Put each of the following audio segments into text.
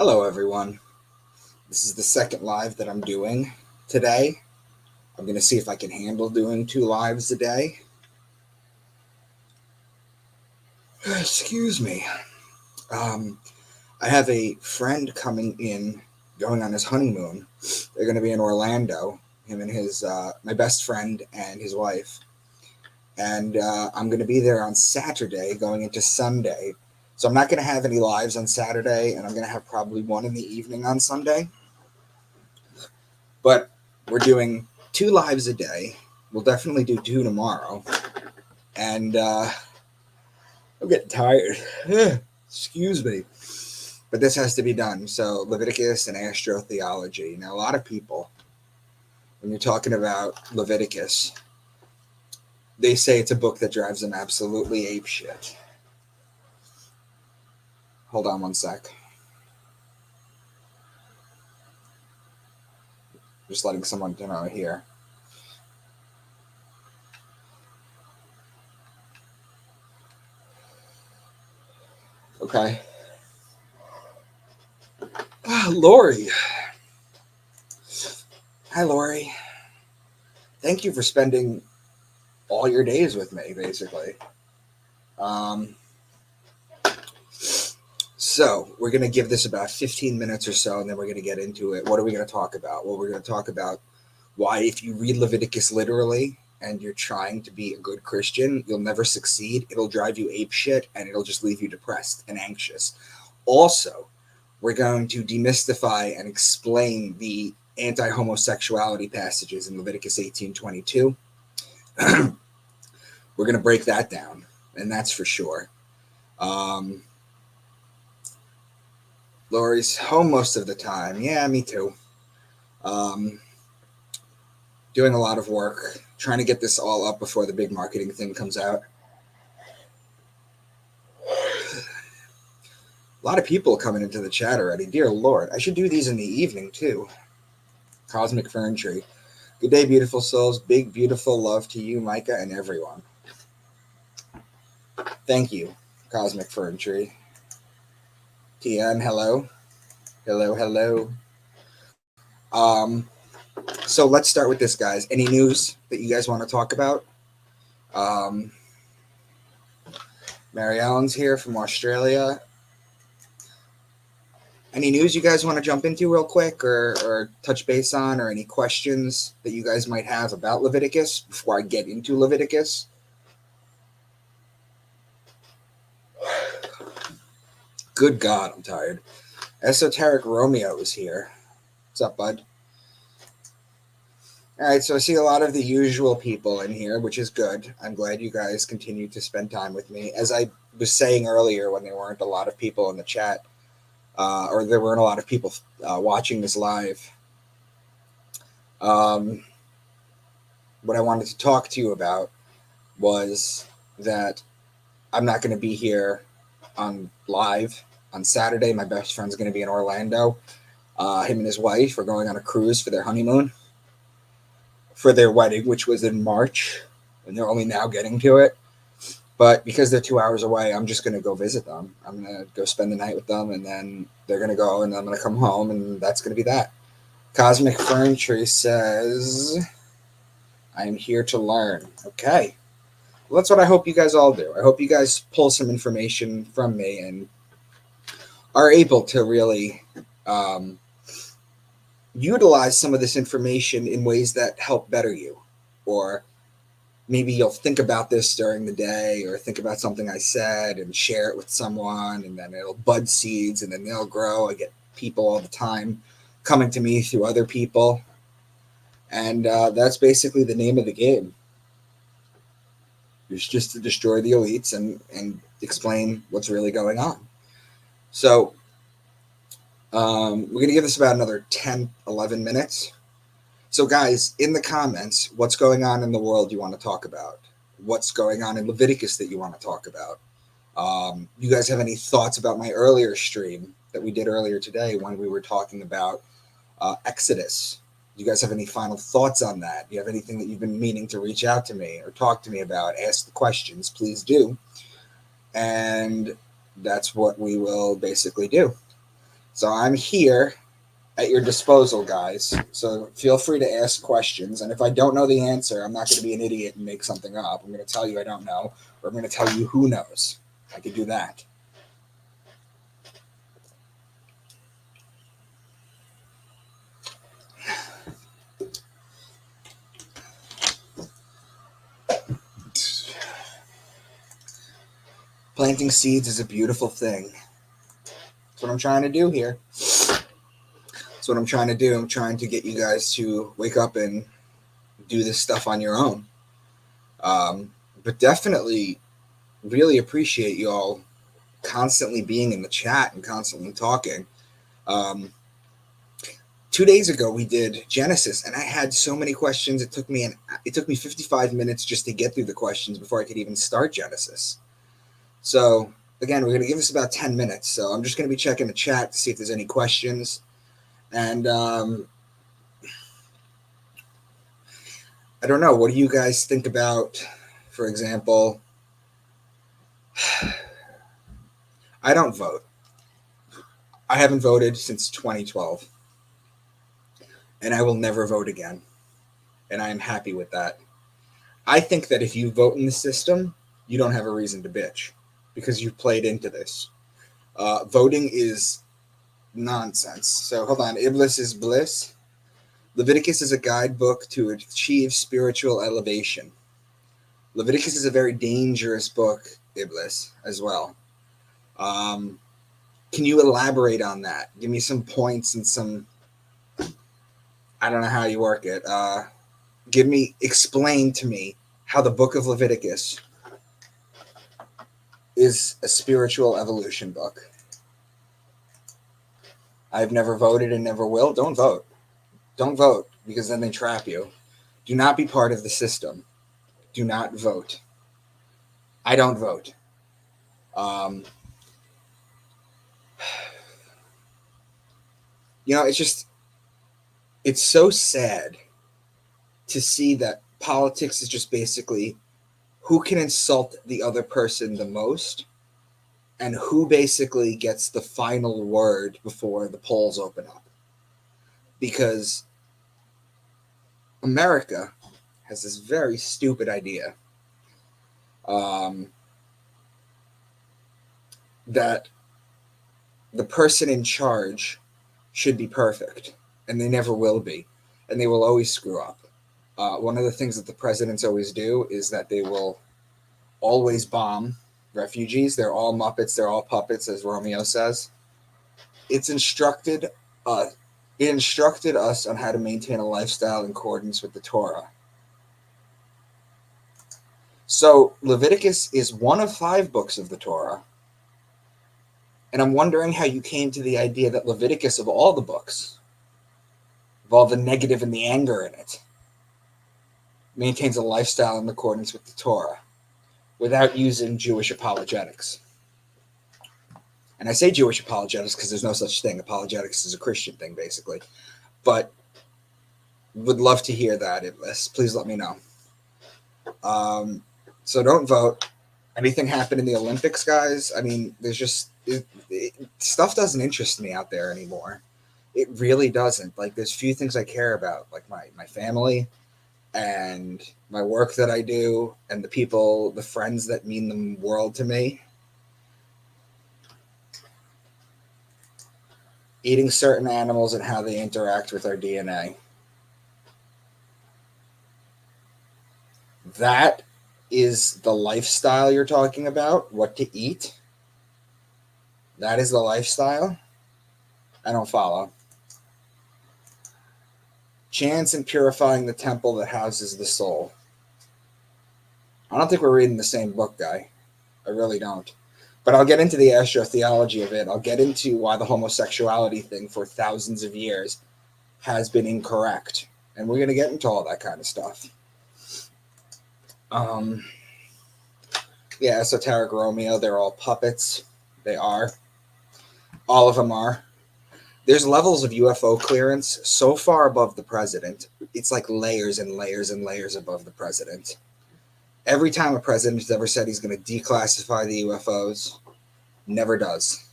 Hello, everyone. This is the second live that I'm doing today. I'm going to see if I can handle doing 2 lives a day. Excuse me. I have a friend coming in, going on his honeymoon. They're going to be in Orlando, him and his, my best friend and his wife. And I'm going to be there on Saturday going into Sunday. So I'm not going to have any lives on Saturday, and I'm going to have probably one in the evening on Sunday. But we're doing 2 lives a day. We'll definitely do 2 tomorrow. And I'm getting tired. Excuse me. But this has to be done. So Leviticus and Astrotheology. Now, a lot of people, when you're talking about Leviticus, they say it's a book that drives them absolutely apeshit. Hold on one sec. Just letting someone know here. Okay. Lori. Hi, Lori. Thank you for spending all your days with me, basically. So we're going to give this about 15 minutes or so, and then we're going to get into it. What are we going to talk about? Well, we're going to talk about why, if you read Leviticus literally and you're trying to be a good Christian, you'll never succeed. It'll drive you apeshit, and it'll just leave you depressed and anxious. Also, we're going to demystify and explain the anti-homosexuality passages in Leviticus 18:22. We're going to break that down, and that's for sure. Lori's home most of the time. Yeah, me too. Doing a lot of work, trying to get this all up before the big marketing thing comes out. A lot of people coming into the chat already. Dear Lord, I should do these in the evening too. Cosmic Fern Tree. Good day, beautiful souls. Big, beautiful love to you, Micah, and everyone. Thank you, Cosmic Fern Tree. TN, hello. Hello, hello. So let's start with this, guys. Any news that you guys want to talk about? Mary Ellen's here from Australia. Any news you guys want to jump into real quick or touch base on, or any questions that you guys might have about Leviticus before I get into Leviticus? Good God, I'm tired. Esoteric Romeo is here. What's up, bud? All right, so I see a lot of the usual people in here, which is good. I'm glad you guys continue to spend time with me. As I was saying earlier, when there weren't a lot of people in the chat, or there weren't a lot of people watching this live, what I wanted to talk to you about was that I'm not going to be here on live on Saturday. My best friend's going to be in Orlando. Him and his wife are going on a cruise for their honeymoon, for their wedding, which was in March, and they're only now getting to it. But because they're 2 hours away, I'm just going to go visit them. I'm going to go spend the night with them, and then they're going to go, and I'm going to come home, and that's going to be that. Cosmic Fern Tree says, I am here to learn. Okay. Well, that's what I hope you guys all do. I hope you guys pull some information from me and are able to really utilize some of this information in ways that help better you. Or maybe you'll think about this during the day, or think about something I said and share it with someone, and then it'll bud seeds, and then they'll grow. I get people all the time coming to me through other people. And that's basically the name of the game. It's just to destroy the elites and explain what's really going on. So we're going to give this about another 10, 11 minutes. So guys, in the comments, what's going on in the world you want to talk about? What's going on in Leviticus that you want to talk about? You guys have any thoughts about my earlier stream that we did earlier today when we were talking about Exodus? Do you guys have any final thoughts on that? Do you have anything that you've been meaning to reach out to me or talk to me about? Ask the questions, please do. And that's what we will basically do. So I'm here at your disposal, guys. So feel free to ask questions. And if I don't know the answer, I'm not going to be an idiot and make something up. I'm going to tell you I don't know, or I'm going to tell you who knows. I could do that. Planting seeds is a beautiful thing. That's what I'm trying to do here. That's what I'm trying to do. I'm trying to get you guys to wake up and do this stuff on your own. But definitely really appreciate you all constantly being in the chat and constantly talking. 2 days ago we did Genesis, and I had so many questions. It took me 55 minutes just to get through the questions before I could even start Genesis. So again, we're going to give this about 10 minutes. So I'm just going to be checking the chat to see if there's any questions. And I don't know. What do you guys think about, for example, I don't vote. I haven't voted since 2012. And I will never vote again. And I am happy with that. I think that if you vote in the system, you don't have a reason to bitch because you've played into this. Voting is nonsense. So hold on. Iblis is bliss. Leviticus is a guidebook to achieve spiritual elevation. Leviticus is a very dangerous book, Iblis, as well. Can you elaborate on that? Give me some points and some, I don't know how you work it. Explain to me how the book of Leviticus is a spiritual evolution book. I've never voted and never will. Don't vote. Don't vote because then they trap you. Do not be part of the system. Do not vote. I don't vote. It's so sad to see that politics is just basically who can insult the other person the most and who basically gets the final word before the polls open up. Because America has this very stupid idea that the person in charge should be perfect, and they never will be, and they will always screw up. One of the things that the presidents always do is that they will always bomb refugees. They're all Muppets, they're all puppets, as Romeo says. It instructed us on how to maintain a lifestyle in accordance with the Torah. So Leviticus is one of 5 books of the Torah. And I'm wondering how you came to the idea that Leviticus, of all the books, of all the negative and the anger in it, maintains a lifestyle in accordance with the Torah without using Jewish apologetics. And I say Jewish apologetics because there's no such thing. Apologetics is a Christian thing, basically. But would love to hear that, Iblis. Please let me know. So don't vote. Anything happen in the Olympics, guys? I mean, there's just... stuff doesn't interest me out there anymore. It really doesn't. Like, there's few things I care about, like my family and my work that I do and the people, the friends that mean the world to me. Eating certain animals and how they interact with our DNA. That is the lifestyle you're talking about, what to eat. That is the lifestyle. I don't follow. Chance in purifying the temple that houses the soul. I don't think we're reading the same book, guy. I really don't. But I'll get into the astrotheology of it. I'll get into why the homosexuality thing for thousands of years has been incorrect. And we're going to get into all that kind of stuff. Yeah, esoteric Romeo, they're all puppets. They are. All of them are. There's levels of UFO clearance so far above the president. It's like layers and layers and layers above the president. Every time a president has ever said he's going to declassify the UFOs, never does.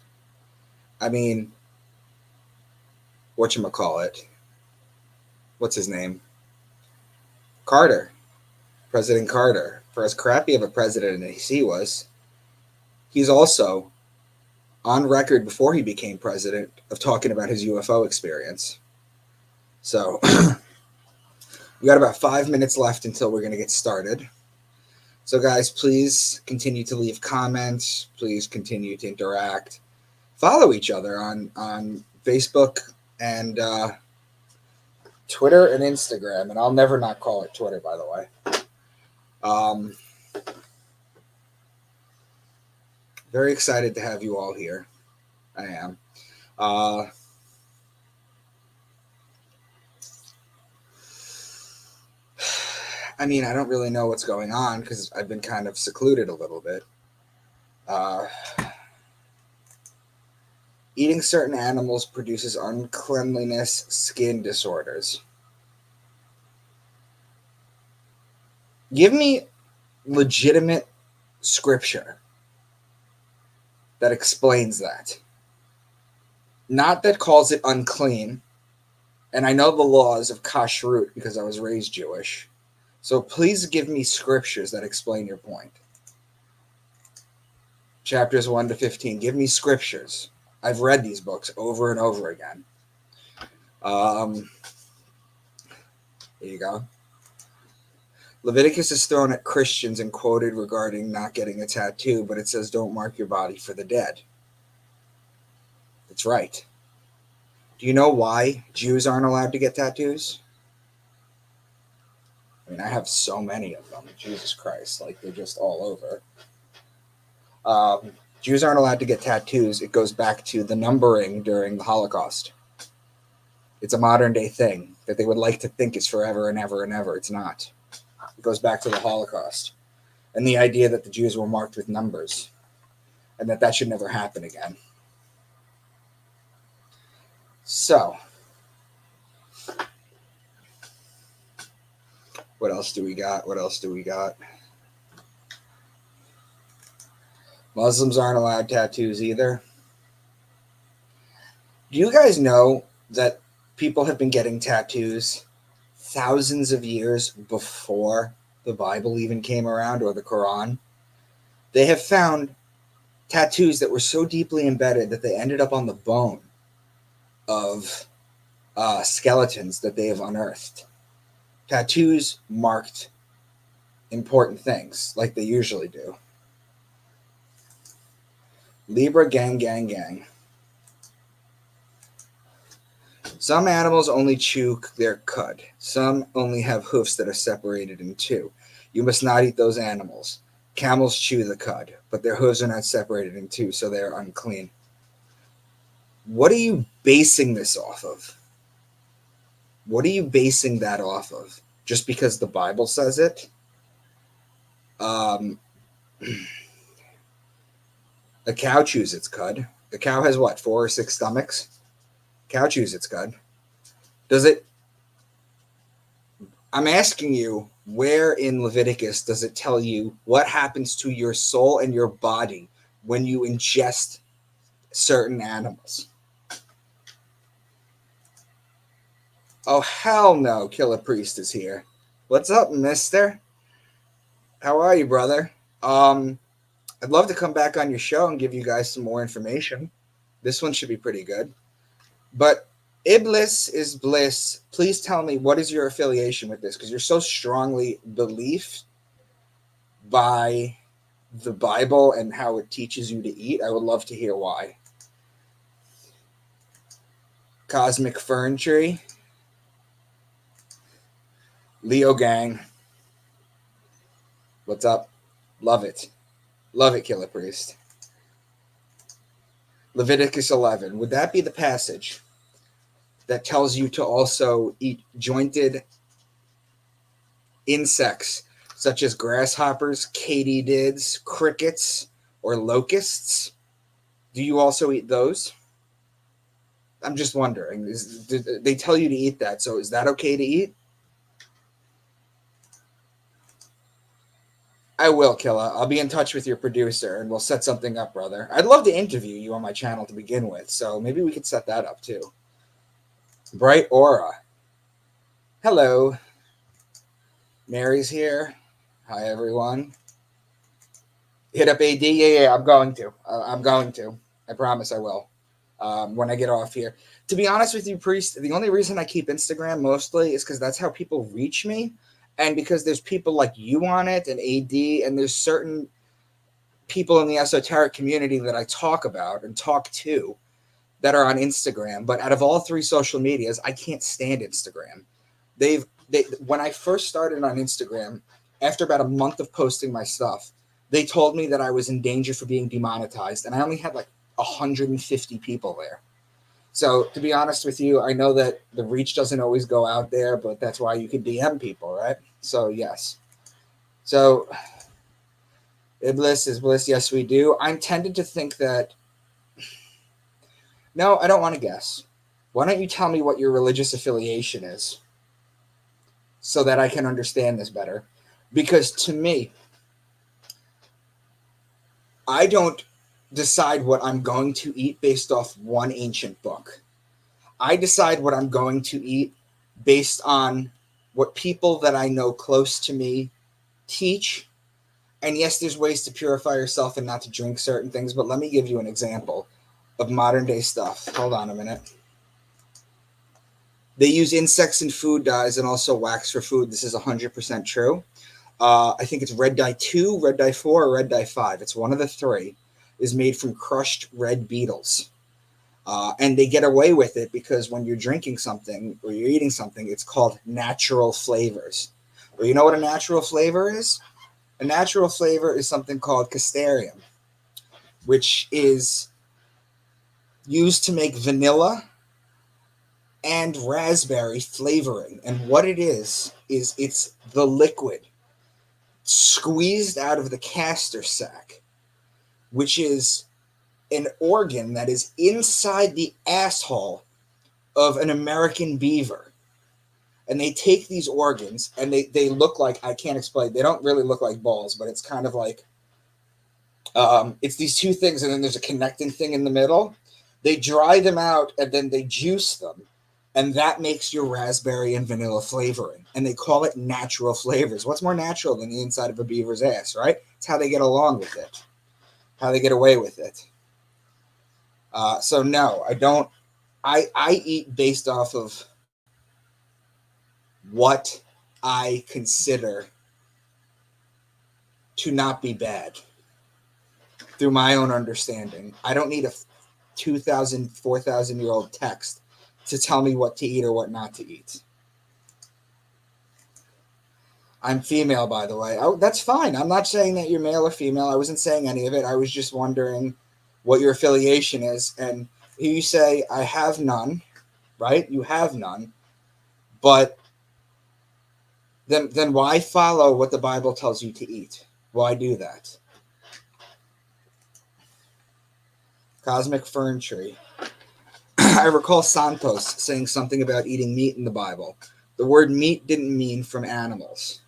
I mean, whatchamacallit, what's his name? Carter, President Carter. For as crappy of a president as he was, he's also on record before he became president of talking about his UFO experience. So we got about 5 minutes left until we're going to get started. So guys, please continue to leave comments. Please continue to interact. Follow each other on Facebook and Twitter and Instagram. And I'll never not call it Twitter, by the way. Very excited to have you all here. I am. I mean, I don't really know what's going on because I've been kind of secluded a little bit. Eating certain animals produces uncleanliness, skin disorders. Give me legitimate scripture that explains that. Not that calls it unclean. And I know the laws of kashrut because I was raised Jewish. So please give me scriptures that explain your point. Chapters 1 to 15. Give me scriptures. I've read these books over and over again. There you go. Leviticus is thrown at Christians and quoted regarding not getting a tattoo, but it says don't mark your body for the dead. That's right. Do you know why Jews aren't allowed to get tattoos? I mean, I have so many of them. Jesus Christ. Like, they're just all over. Jews aren't allowed to get tattoos. It goes back to the numbering during the Holocaust. It's a modern day thing that they would like to think is forever and ever and ever. It's not. It goes back to the Holocaust. And the idea that the Jews were marked with numbers. And that should never happen again. So, what else do we got? Muslims aren't allowed tattoos either. Do you guys know that people have been getting tattoos thousands of years before the Bible even came around or the Quran? They have found tattoos that were so deeply embedded that they ended up on the bone of skeletons that they have unearthed. Tattoos marked important things like they usually do. Libra gang. Some animals only chew their cud. Some only have hoofs that are separated in two. You must not eat those animals. Camels chew the cud, but their hooves are not separated in two, so they are unclean. What are you basing this off of? What are you basing that off of? Just because the Bible says it? A cow chews its cud. The cow has what, 4 or 6 stomachs? Cow chews its cud. Does it? I'm asking you, where in Leviticus does it tell you what happens to your soul and your body when you ingest certain animals? Oh, hell no, Killer Priest is here. What's up, mister? How are you, brother? I'd love to come back on your show and give you guys some more information. This one should be pretty good. But Iblis is bliss. Please tell me, what is your affiliation with this? Because you're so strongly believed by the Bible and how it teaches you to eat. I would love to hear why. Cosmic Fern Tree. Leo Gang. What's up? Love it. Love it, Killer Priest. Leviticus 11. Would that be the passage that tells you to also eat jointed insects such as grasshoppers, katydids, crickets, or locusts? Do you also eat those? I'm just wondering. They tell you to eat that, so is that okay to eat? I will, Killa. I'll be in touch with your producer, and we'll set something up, brother. I'd love to interview you on my channel to begin with, so maybe we could set that up, too. Bright aura. Hello. Mary's here. Hi, everyone. Hit up AD. Yeah, I'm going to. I'm going to. I promise I will. When I get off here. To be honest with you, Priest, the only reason I keep Instagram mostly is because that's how people reach me. And because there's people like you on it and AD, and there's certain people in the esoteric community that I talk about and talk to that are on Instagram. But out of all three social medias, I can't stand Instagram. When I first started on Instagram, after about a month of posting my stuff, they told me that I was in danger for being demonetized, and I only had like 150 people there. So to be honest with you, I know that the reach doesn't always go out there, but that's why you can DM people, right? So yes. So Iblis is bliss. Yes, we do. I'm tended to think that. No, I don't want to guess. Why don't you tell me what your religious affiliation is so that I can understand this better? Because to me, I don't decide what I'm going to eat based off one ancient book. I decide what I'm going to eat based on what people that I know close to me teach. And yes, there's ways to purify yourself and not to drink certain things, but let me give you an example of modern day stuff. Hold on a minute. They use insects in food dyes and also wax for food. This is 100% true. I think it's red dye 2, red dye 4, or red dye 5. It's one of the three. Is made from crushed red beetles. And they get away with it because when you're drinking something or you're eating something, it's called natural flavors. Well, you know what a natural flavor is? A natural flavor is something called castoreum, which is used to make vanilla and raspberry flavoring. And what it is it's the liquid squeezed out of the castor sac, which is an organ that is inside the asshole of an American beaver. And they take these organs and they look like, I can't explain, they don't really look like balls, but it's kind of like, it's these two things and then there's a connecting thing in the middle. They dry them out and then they juice them. And that makes your raspberry and vanilla flavoring. And they call it natural flavors. What's more natural than the inside of a beaver's ass, right? It's how they get along with it, how they get away with it. So no, I don't. I eat based off of what I consider to not be bad through my own understanding. I don't need a 2,000, 4,000-year-old text to tell me what to eat or what not to eat. I'm female, by the way. Oh, that's fine. I'm not saying that you're male or female. I wasn't saying any of it. I was just wondering what your affiliation is. And you say, I have none, right? You have none. But then why follow what the Bible tells you to eat? Why do that? Cosmic fern tree. I recall Santos saying something about eating meat in the Bible. The word meat didn't mean from animals.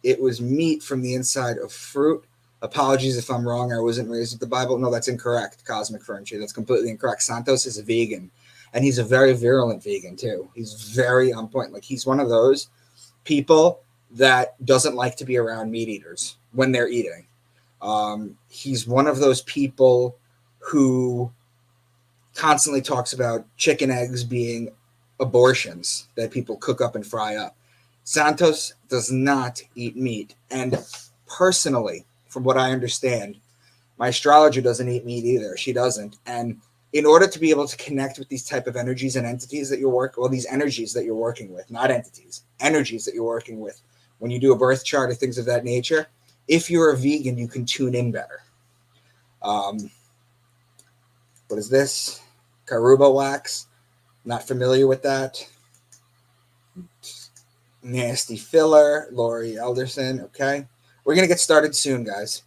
It was meat from the inside of fruit. Apologies if I'm wrong. I wasn't raised with the Bible. No, that's incorrect, Cosmic fern tree. That's completely incorrect. Santos is a vegan, and he's a very virulent vegan, too. He's very on point. Like, he's one of those people that doesn't like to be around meat eaters when they're eating. He's one of those people who constantly talks about chicken eggs being abortions that people cook up and fry up. Santos does not eat meat. And personally, from what I understand, my astrologer doesn't eat meat either. She doesn't. And in order to be able to connect with these type of energies and entities that these energies that you're working with, not entities, energies that you're working with, when you do a birth chart or things of that nature, if you're a vegan, you can tune in better. What is this? Caruba wax. Not familiar with that. Nasty filler. Lori Elderson. Okay. We're going to get started soon, guys.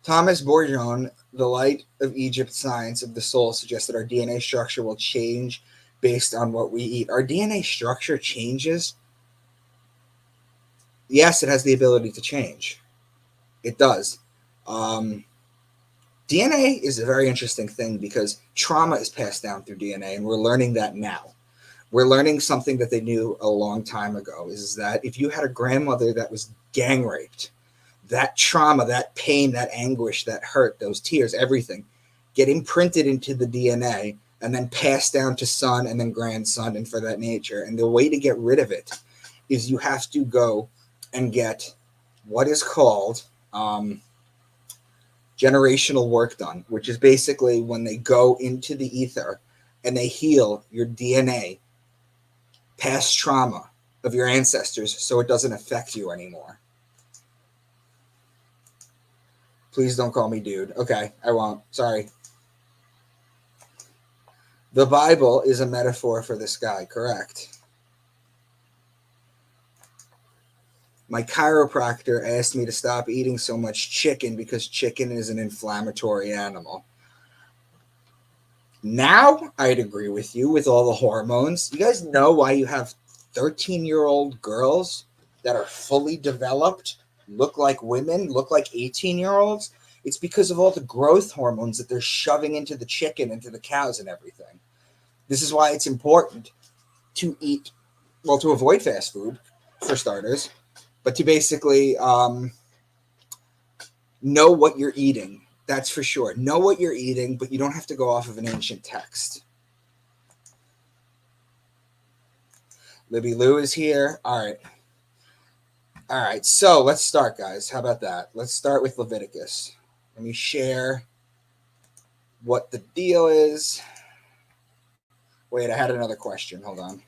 Thomas Bourgeon, The Light of Egypt Science of the Soul, suggests that our DNA structure will change based on what we eat. Our DNA structure changes? Yes, it has the ability to change. It does. DNA is a very interesting thing because trauma is passed down through DNA, and we're learning that now. We're learning something that they knew a long time ago, is that if you had a grandmother that was gang raped, that trauma, that pain, that anguish, that hurt, those tears, everything get imprinted into the DNA and then passed down to son and then grandson and for that nature. And the way to get rid of it is you have to go and get what is called generational work done, which is basically when they go into the ether and they heal your DNA, past trauma of your ancestors, so it doesn't affect you anymore. Please don't call me dude. Okay, I won't. Sorry. The Bible is a metaphor for the sky, correct? My chiropractor asked me to stop eating so much chicken because chicken is an inflammatory animal. Now, I'd agree with you with all the hormones. You guys know why you have 13-year-old girls that are fully developed, look like women, look like 18-year-olds? It's because of all the growth hormones that they're shoving into the chicken, into the cows and everything. This is why it's important to eat, well, to avoid fast food, for starters, but to basically know what you're eating. That's for sure. Know what you're eating, but you don't have to go off of an ancient text. Libby Lou is here. All right. So let's start, guys. How about that? Let's start with Leviticus. Let me share what the deal is. Wait, I had another question. Hold on.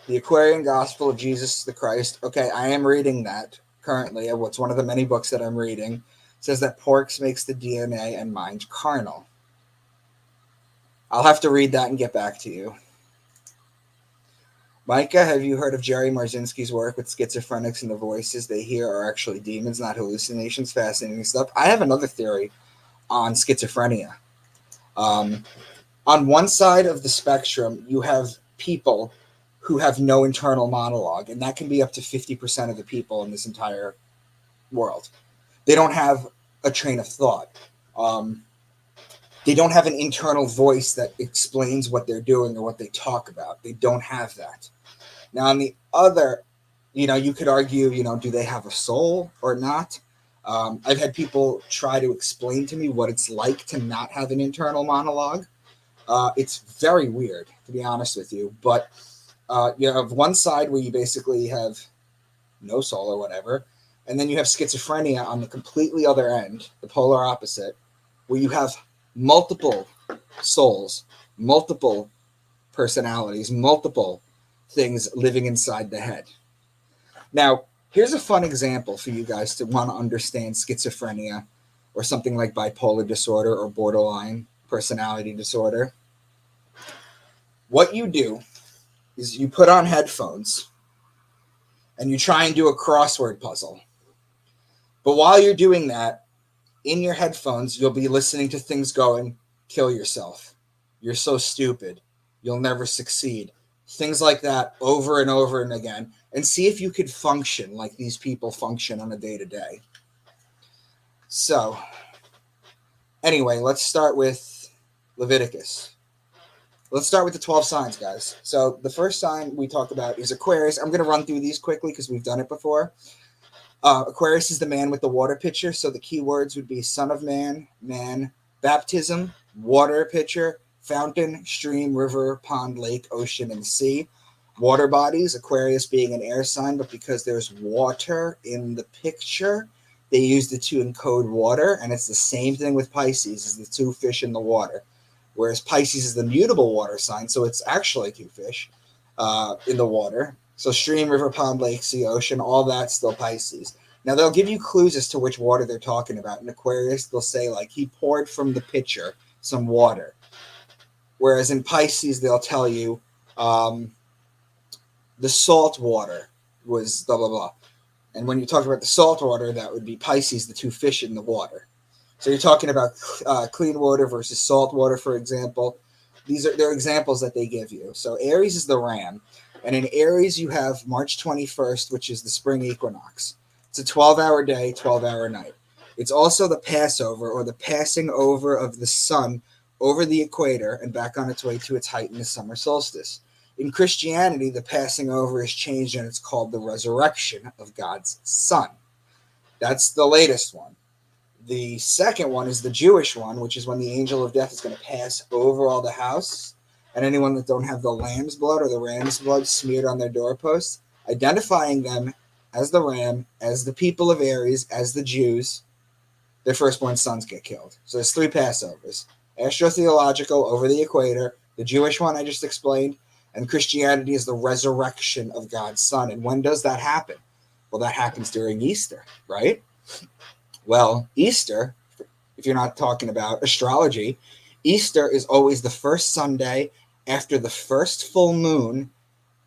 The Aquarian Gospel of Jesus the Christ. Okay, I am reading that currently. It's one of the many books that I'm reading. It says that porks makes the DNA and mind carnal. I'll have to read that and get back to you. Micah, have you heard of Jerry Marzinski's work with schizophrenics and the voices they hear are actually demons, not hallucinations? Fascinating stuff. I have another theory on schizophrenia. On one side of the spectrum, you have people who have no internal monologue, and that can be up to 50% of the people in this entire world. They don't have a train of thought. They don't have an internal voice that explains what they're doing or what they talk about. They don't have that. Now, on the other, you could argue, do they have a soul or not? I've had people try to explain to me what it's like to not have an internal monologue. It's very weird, to be honest with you. But you have one side where you basically have no soul or whatever, and then you have schizophrenia on the completely other end, the polar opposite, where you have multiple souls, multiple personalities, multiple things living inside the head. Now, here's a fun example for you guys to want to understand schizophrenia or something like bipolar disorder or borderline personality disorder. What you do is you put on headphones and you try and do a crossword puzzle. But while you're doing that, in your headphones, you'll be listening to things going, kill yourself. You're so stupid. You'll never succeed. Things like that over and over and again. And see if you could function like these people function on a day-to-day. So, anyway, let's start with Leviticus. Let's start with the 12 signs, guys. So the first sign we talk about is Aquarius. I'm going to run through these quickly because we've done it before. Aquarius is the man with the water pitcher. So the key words would be son of man, man, baptism, water pitcher, fountain, stream, river, pond, lake, ocean, and sea. Water bodies, Aquarius being an air sign, but because there's water in the picture, they used it to encode water. And it's the same thing with Pisces, is the two fish in the water. Whereas Pisces is the mutable water sign, so it's actually two fish in the water. So stream, river, pond, lake, sea, ocean, all that's still Pisces. Now, they'll give you clues as to which water they're talking about. In Aquarius, they'll say, like, he poured from the pitcher some water. Whereas in Pisces, they'll tell you the salt water was blah, blah, blah. And when you talk about the salt water, that would be Pisces, the two fish in the water. So you're talking about clean water versus salt water, for example. They're examples that they give you. So Aries is the ram. And in Aries, you have March 21st, which is the spring equinox. It's a 12-hour day, 12-hour night. It's also the Passover, or the passing over of the sun over the equator and back on its way to its height in the summer solstice. In Christianity, the passing over is changed and it's called the resurrection of God's Son. That's the latest one. The second one is the Jewish one, which is when the angel of death is going to pass over all the house, and anyone that don't have the lamb's blood or the ram's blood smeared on their doorposts, identifying them as the ram, as the people of Aries, as the Jews, their firstborn sons get killed. So there's 3 Passovers. Astrotheological, over the equator, the Jewish one I just explained, and Christianity is the resurrection of God's Son. And when does that happen? Well, that happens during Easter, right? Well, Easter, if you're not talking about astrology, Easter is always the first Sunday after the first full moon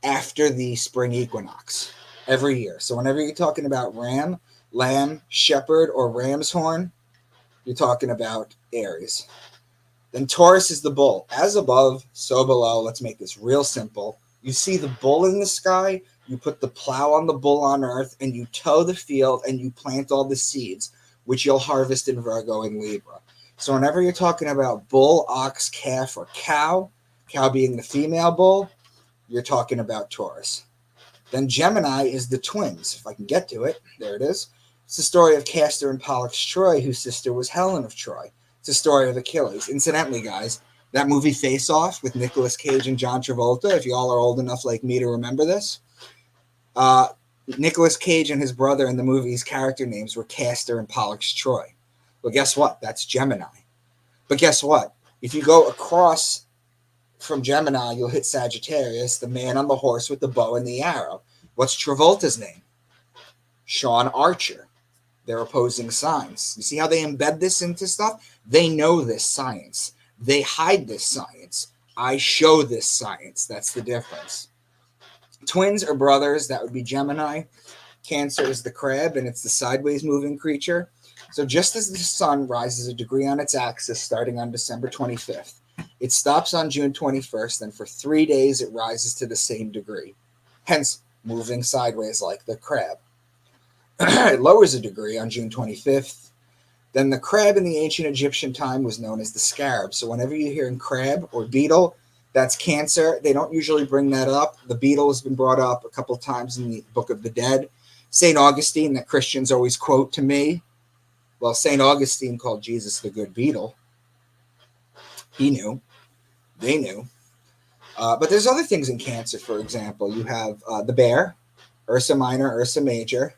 after the spring equinox every year. So whenever you're talking about ram, lamb, shepherd, or ram's horn, you're talking about Aries. Then Taurus is the bull. As above, so below. Let's make this real simple. You see the bull in the sky, you put the plow on the bull on earth, and you toe the field, and you plant all the seeds, which you'll harvest in Virgo and Libra. So whenever you're talking about bull, ox, calf, or cow being the female bull, you're talking about Taurus. Then Gemini is the twins. If I can get to it, there it is. It's the story of Castor and Pollux Troy, whose sister was Helen of Troy. It's the story of Achilles. Incidentally, guys, that movie Face Off with Nicolas Cage and John Travolta, if you all are old enough like me to remember this, Nicolas Cage and his brother in the movie's character names were Castor and Pollux Troy. Well, guess what? That's Gemini. But guess what? If you go across from Gemini, you'll hit Sagittarius, the man on the horse with the bow and the arrow. What's Travolta's name? Sean Archer. They're opposing signs. You see how they embed this into stuff? They know this science. They hide this science. I show this science. That's the difference. Twins are brothers. That would be Gemini. Cancer is the crab, and it's the sideways moving creature. So just as the sun rises a degree on its axis starting on December 25th, it stops on June 21st, and for 3 days it rises to the same degree, hence moving sideways like the crab. It lowers a degree on June 25th. Then the crab in the ancient Egyptian time was known as the scarab. So whenever you hear crab or beetle, that's Cancer. They don't usually bring that up. The beetle has been brought up a couple times in the Book of the Dead. St. Augustine, that Christians always quote to me. Well, St. Augustine called Jesus the good beetle. He knew. They knew. But there's other things in Cancer, for example. You have the bear, Ursa Minor, Ursa Major.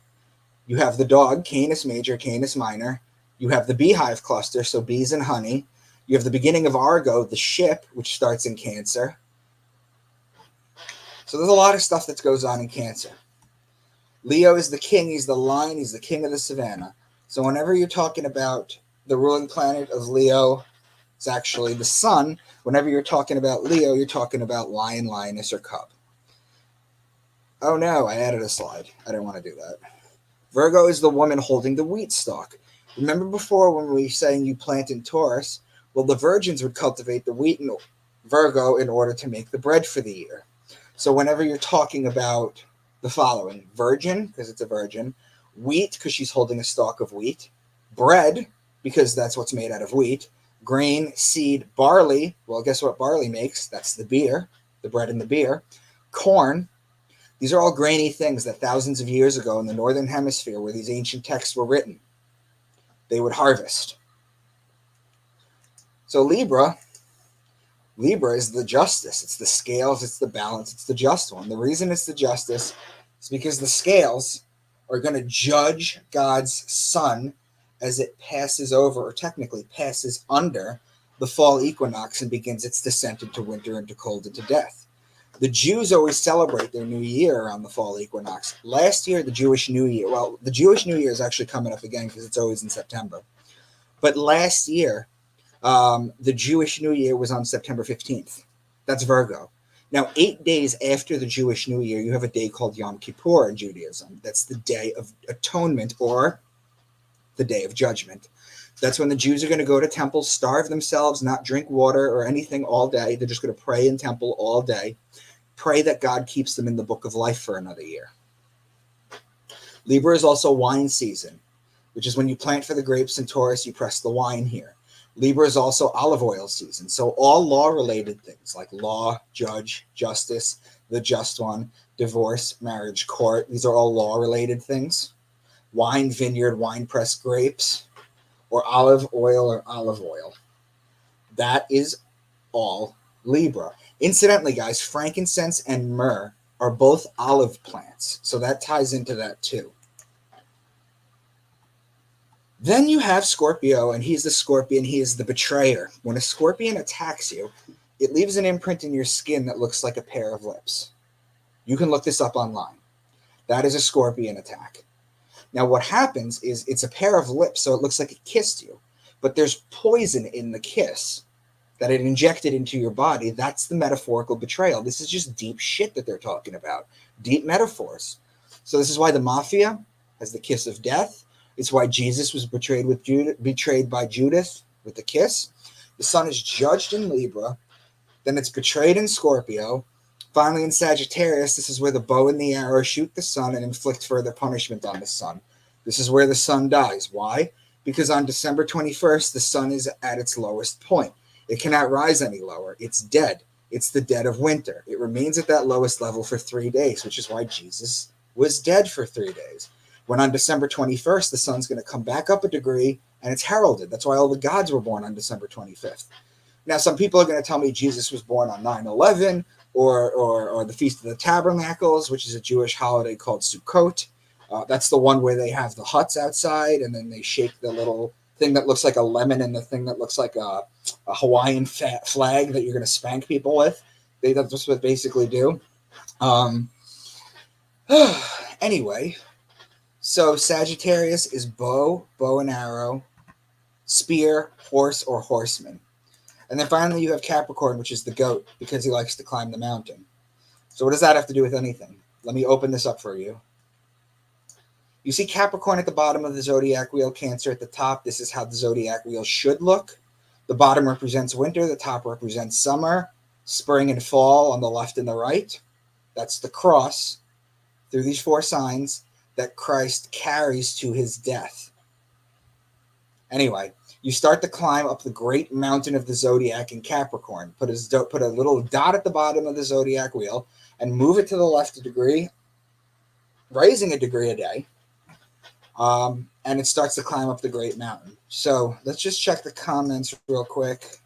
You have the dog, Canis Major, Canis Minor. You have the beehive cluster, so bees and honey. You have the beginning of Argo, the ship, which starts in Cancer. So there's a lot of stuff that goes on in Cancer. Leo is the king. He's the lion. He's the king of the savannah. So whenever you're talking about the ruling planet of Leo, it's actually the sun. Whenever you're talking about Leo, you're talking about lion, lioness, or cub. Oh no, I added a slide. I didn't want to do that. Virgo is the woman holding the wheat stalk. Remember before when we were saying you plant in Taurus? Well, the virgins would cultivate the wheat in Virgo in order to make the bread for the year. So whenever you're talking about the following, virgin, because it's a virgin, wheat, because she's holding a stalk of wheat, bread, because that's what's made out of wheat, grain, seed, barley, well, guess what barley makes? That's the beer, the bread and the beer, corn. These are all grainy things that thousands of years ago in the Northern Hemisphere, where these ancient texts were written, they would harvest. So Libra is the justice. It's the scales, it's the balance, it's the just one. The reason it's the justice is because the scales are going to judge God's sun as it passes over, or technically passes under, the fall equinox and begins its descent into winter, into cold, into death. The Jews always celebrate their new year around the fall equinox. Last year, the Jewish New Year, well, the Jewish New Year is actually coming up again because it's always in September. But last year, the Jewish New Year was on September 15th. That's Virgo. Now, 8 days after the Jewish New Year, you have a day called Yom Kippur in Judaism. That's the Day of Atonement, or the Day of Judgment. That's when the Jews are going to go to temples, starve themselves, not drink water or anything all day. They're just going to pray in temple all day, pray that God keeps them in the book of life for another year. Libra is also wine season, which is when you plant for the grapes, and Taurus, you press the wine here. Libra is also olive oil season. So all law-related things like law, judge, justice, the just one, divorce, marriage, court, these are all law-related things. Wine, vineyard, wine press grapes, or olive oil. That is all Libra. Incidentally, guys, frankincense and myrrh are both olive plants. So that ties into that too. Then you have Scorpio, and he's the scorpion. He is the betrayer. When a scorpion attacks you, it leaves an imprint in your skin that looks like a pair of lips. You can look this up online. That is a scorpion attack. Now, what happens is it's a pair of lips, so it looks like it kissed you. But there's poison in the kiss that it injected into your body. That's the metaphorical betrayal. This is just deep shit that they're talking about. Deep metaphors. So this is why the mafia has the kiss of death. It's why Jesus was betrayed by Judas with the kiss. The sun is judged in Libra. Then it's betrayed in Scorpio. Finally, in Sagittarius, this is where the bow and the arrow shoot the sun and inflict further punishment on the sun. This is where the sun dies. Why? Because on December 21st, the sun is at its lowest point. It cannot rise any lower. It's dead. It's the dead of winter. It remains at that lowest level for 3 days, which is why Jesus was dead for 3 days. When on December 21st, the sun's going to come back up a degree, and it's heralded. That's why all the gods were born on December 25th. Now, some people are going to tell me Jesus was born on 9/11 or the Feast of the Tabernacles, which is a Jewish holiday called Sukkot. That's the one where they have the huts outside, and then they shake the little thing that looks like a lemon and the thing that looks like a Hawaiian flag that you're going to spank people with. That's what they basically do. Anyway, so Sagittarius is bow and arrow, spear, horse, or horseman. And then finally you have Capricorn, which is the goat, because he likes to climb the mountain. So what does that have to do with anything? Let me open this up for you. You see Capricorn at the bottom of the zodiac wheel, Cancer at the top. This is how the zodiac wheel should look. The bottom represents winter. The top represents summer, spring and fall on the left and the right. That's the cross through these 4 signs that Christ carries to his death. Anyway, you start the climb up the great mountain of the zodiac in Capricorn. Put a little dot at the bottom of the zodiac wheel and move it to the left a degree, raising a degree a day. And it starts to climb up the great mountain. So let's just check the comments real quick.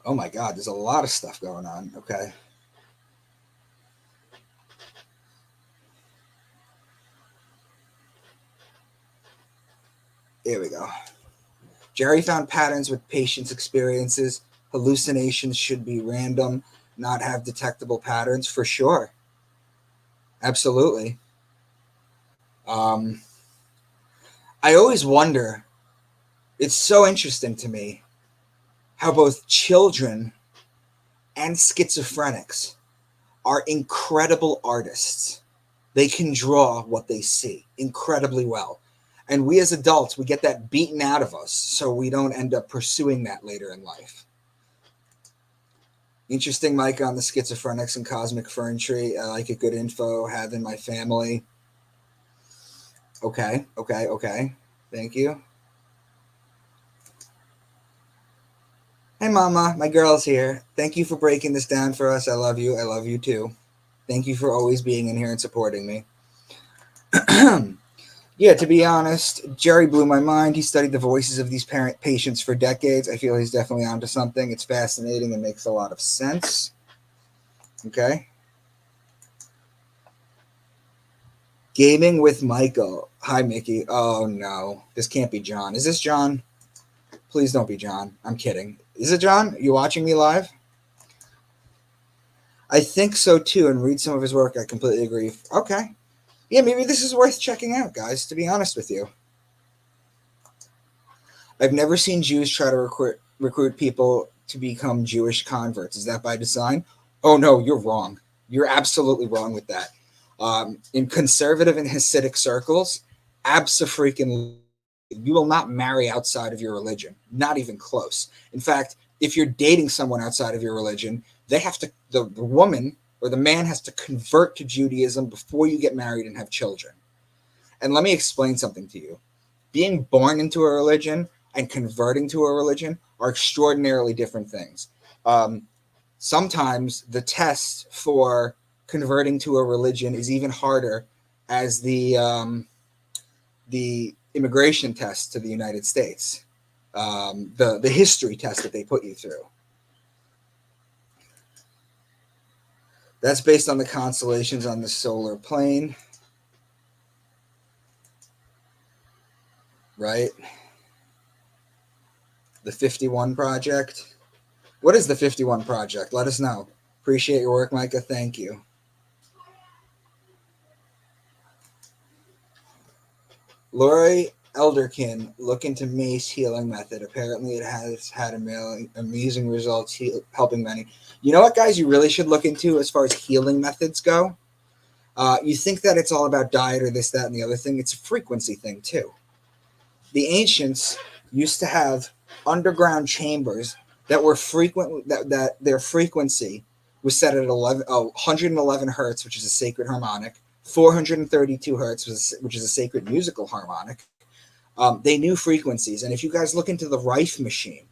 Oh my God, there's a lot of stuff going on. Okay. Here we go. Jerry found patterns with patients' experiences. Hallucinations should be random, not have detectable patterns, for sure. Absolutely. I always wonder, it's so interesting to me how both children and schizophrenics are incredible artists. They can draw what they see incredibly well. And we as adults, we get that beaten out of us, so we don't end up pursuing that later in life. Interesting, Mike, on the schizophrenics and cosmic fern tree. I like it. Good info. Have in my family. Okay. Thank you. Hey, Mama. My girl's here. Thank you for breaking this down for us. I love you. I love you, too. Thank you for always being in here and supporting me. Yeah, to be honest, Jerry blew my mind. He studied the voices of these patients for decades. I feel he's definitely onto something. It's fascinating and makes a lot of sense. Okay. Gaming with Michael. Hi, Mickey. Oh, no. This can't be John. Is this John? Please don't be John. I'm kidding. Is it John? Are you watching me live? I think so, too, and read some of his work. I completely agree. Okay. Yeah, maybe this is worth checking out, guys, to be honest with you. I've never seen Jews try to recruit people to become Jewish converts. Is that by design? Oh, no, you're wrong. You're absolutely wrong with that. In conservative and Hasidic circles, you will not marry outside of your religion. Not even close. In fact, if you're dating someone outside of your religion, they have to, the woman or the man has to convert to Judaism before you get married and have children. And let me explain something to you. Being born into a religion and converting to a religion are extraordinarily different things. Sometimes the test for converting to a religion is even harder as the immigration test to the United States, the history test that they put you through. That's based on the constellations on the solar plane, right? The 51 Project. What is the 51 Project? Let us know. Appreciate your work, Micah. Thank you. Lori Elderkin, look into Mace healing method. Apparently it has had amazing results helping many. You know what, guys, you really should look into as far as healing methods go? You think that it's all about diet or this, that, and the other thing. It's a frequency thing, too. The ancients used to have underground chambers that were that their frequency was set at 111 hertz, which is a sacred harmonic, 432 hertz, which is a sacred musical harmonic. They knew frequencies. And if you guys look into the Rife machine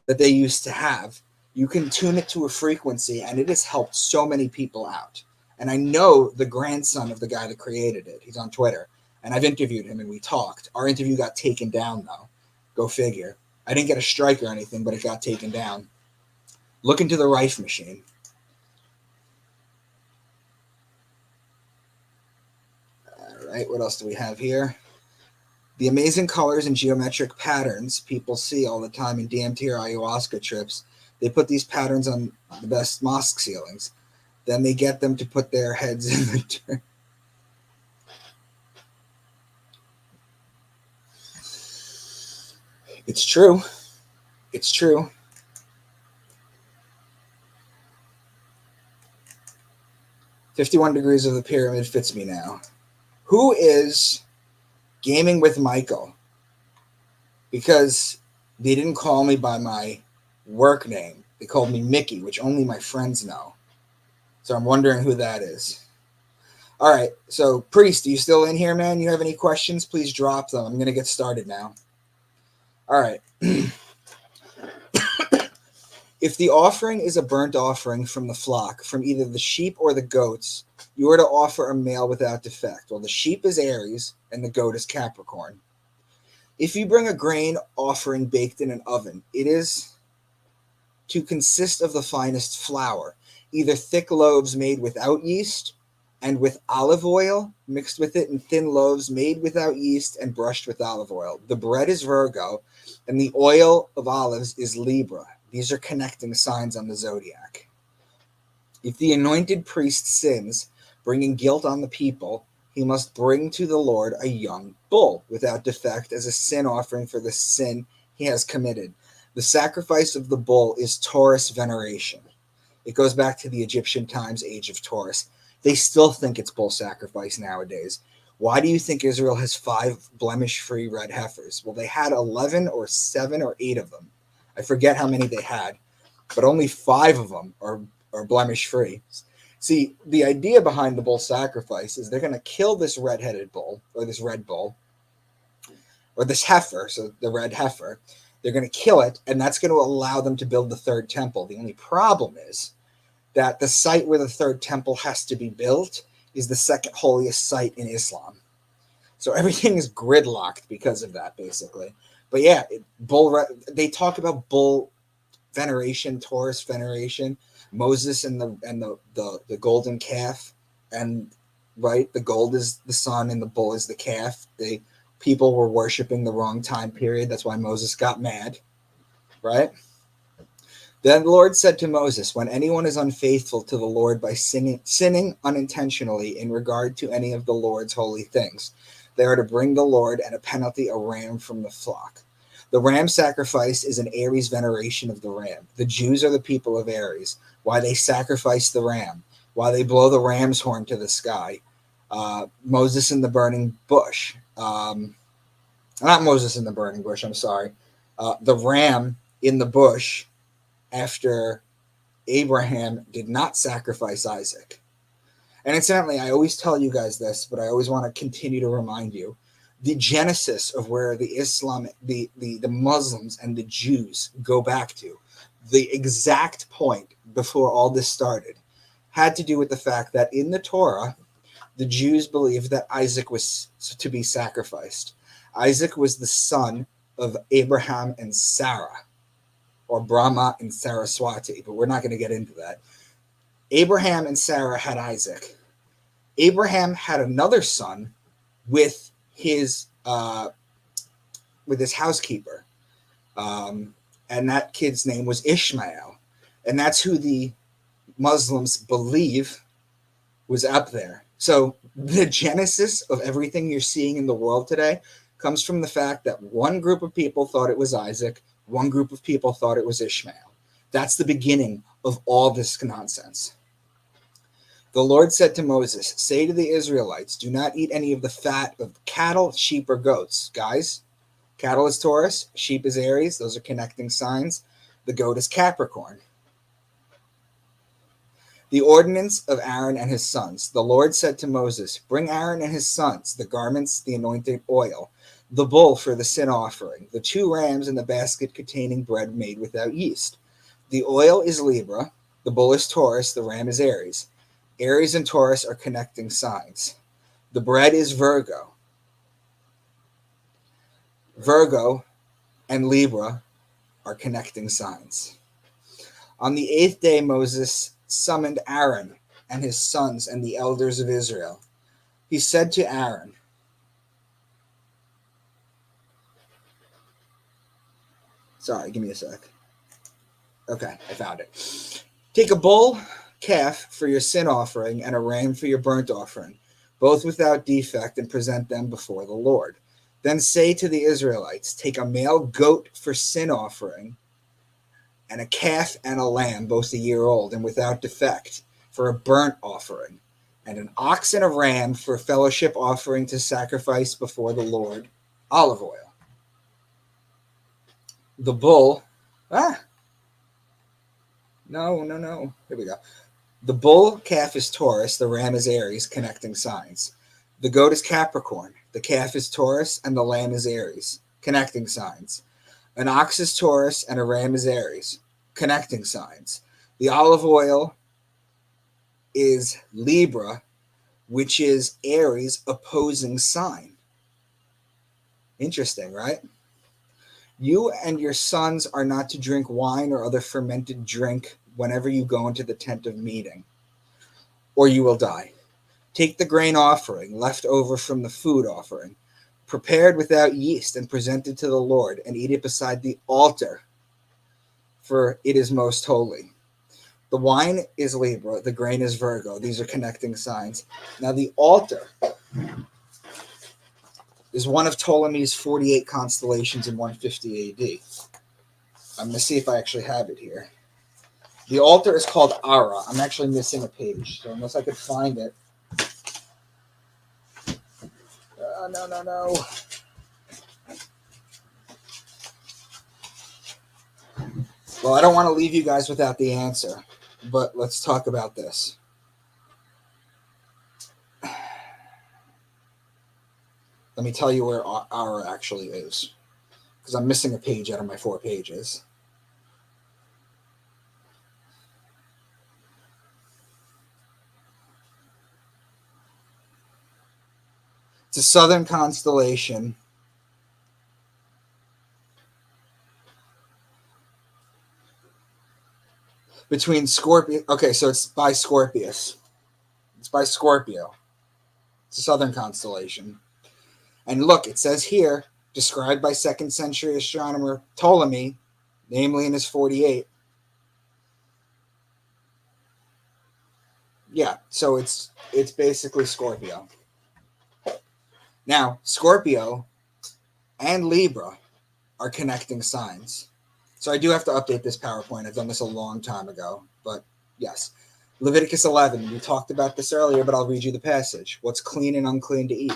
that they used to have, you can tune it to a frequency, and it has helped so many people out. And I know the grandson of the guy that created it. He's on Twitter. And I've interviewed him, and we talked. Our interview got taken down, though. Go figure. I didn't get a strike or anything, but it got taken down. Look into the Rife machine. All right, what else do we have here? The amazing colors and geometric patterns people see all the time in DMT or ayahuasca trips. They put these patterns on the best mosque ceilings. Then they get them to put their heads in the It's true. It's true. "51 Degrees of the Pyramid fits me now." Who is Gaming with Michael? Because they didn't call me by my work name. They called me Mickey, which only my friends know. So I'm wondering who that is. All right. So, Priest, are you still in here, man? You have any questions? Please drop them. I'm going to get started now. All right. If the offering is a burnt offering from the flock, from either the sheep or the goats, you are to offer a male without defect. Well, the sheep is Aries and the goat is Capricorn. If you bring a grain offering baked in an oven, it is to consist of the finest flour, either thick loaves made without yeast and with olive oil mixed with it, and thin loaves made without yeast and brushed with olive oil. The bread is Virgo, and the oil of olives is Libra. These are connecting signs on the zodiac. If the anointed priest sins, bringing guilt on the people, he must bring to the Lord a young bull without defect as a sin offering for the sin he has committed. The sacrifice of the bull is Taurus veneration. It goes back to the Egyptian times, age of Taurus. They still think it's bull sacrifice nowadays. Why do you think Israel has 5 blemish-free red heifers? Well, they had 11 or 7 or 8 of them. I forget how many they had, but only 5 of them are blemish-free. See, the idea behind the bull sacrifice is they're going to kill this red-headed bull, or this red bull, or this heifer, so the red heifer. They're going to kill it, and that's going to allow them to build the third temple. The only problem is that the site where the third temple has to be built is the second holiest site in Islam. So everything is gridlocked because of that, basically. But yeah, they talk about bull veneration, Taurus veneration, Moses and the golden calf, and right, the gold is the sun and the bull is the calf. People were worshiping the wrong time period. That's why Moses got mad, right? Then the Lord said to Moses, when anyone is unfaithful to the Lord by sinning unintentionally in regard to any of the Lord's holy things, they are to bring the Lord at a penalty a ram from the flock. The ram sacrifice is an Aries veneration of the ram. The Jews are the people of Aries. Why they sacrifice the ram, why they blow the ram's horn to the sky. Moses in the burning bush. Not Moses in the burning bush, I'm sorry. The ram in the bush after Abraham did not sacrifice Isaac. And incidentally, I always tell you guys this, but I always want to continue to remind you, the genesis of where the Muslims and the Jews go back to, the exact point before all this started, had to do with the fact that in the Torah, the Jews believed that Isaac was to be sacrificed. Isaac was the son of Abraham and Sarah, or Brahma and Saraswati, but we're not going to get into that. Abraham and Sarah had Isaac. Abraham had another son with his housekeeper, and that kid's name was Ishmael, and that's who the Muslims believe was up there. So the genesis of everything you're seeing in the world today comes from the fact that one group of people thought it was Isaac, one group of people thought it was Ishmael. That's the beginning of all this nonsense. The Lord said to Moses, say to the Israelites, do not eat any of the fat of cattle, sheep, or goats. Guys, cattle is Taurus, sheep is Aries. Those are connecting signs. The goat is Capricorn. The ordinance of Aaron and his sons. The Lord said to Moses, bring Aaron and his sons, the garments, the anointing oil, the bull for the sin offering, the 2 rams in the basket containing bread made without yeast. The oil is Libra, the bull is Taurus, the ram is Aries. Aries and Taurus are connecting signs. The bread is Virgo. Virgo and Libra are connecting signs. On the 8th day, Moses summoned Aaron and his sons and the elders of Israel. He said to Aaron, sorry, give me a sec. Okay, I found it. Take a bull calf for your sin offering and a ram for your burnt offering, both without defect, and present them before the Lord. Then say to the Israelites, take a male goat for sin offering and a calf and a lamb, both a year old and without defect, for a burnt offering, and an ox and a ram for a fellowship offering to sacrifice before the Lord, olive oil. The bull, no, here we go. The bull calf is Taurus, the ram is Aries, connecting signs. The goat is Capricorn, the calf is Taurus, and the lamb is Aries, connecting signs. An ox is Taurus, and a ram is Aries, connecting signs. The olive oil is Libra, which is Aries' opposing sign. Interesting, right? You and your sons are not to drink wine or other fermented drink whenever you go into the tent of meeting, or you will die. Take the grain offering left over from the food offering, prepared without yeast, and presented to the Lord, and eat it beside the altar, for it is most holy. The wine is Libra, the grain is Virgo. These are connecting signs. Now the altar is one of Ptolemy's 48 constellations in 150 AD. I'm going to see if I actually have it here. The altar is called Ara. I'm actually missing a page, so unless I could find it. No. Well, I don't want to leave you guys without the answer, but let's talk about this. Let me tell you where Ara actually is, because I'm missing a page out of my 4 pages. It's a southern constellation. Between Scorpio. Okay, so it's by Scorpius. It's by Scorpio. It's a southern constellation. And look, it says here, described by 2nd century astronomer Ptolemy, namely in his 48. Yeah, so it's basically Scorpio. Now, Scorpio and Libra are connecting signs. So I do have to update this PowerPoint. I've done this a long time ago, but yes. Leviticus 11, we talked about this earlier, but I'll read you the passage. What's clean and unclean to eat?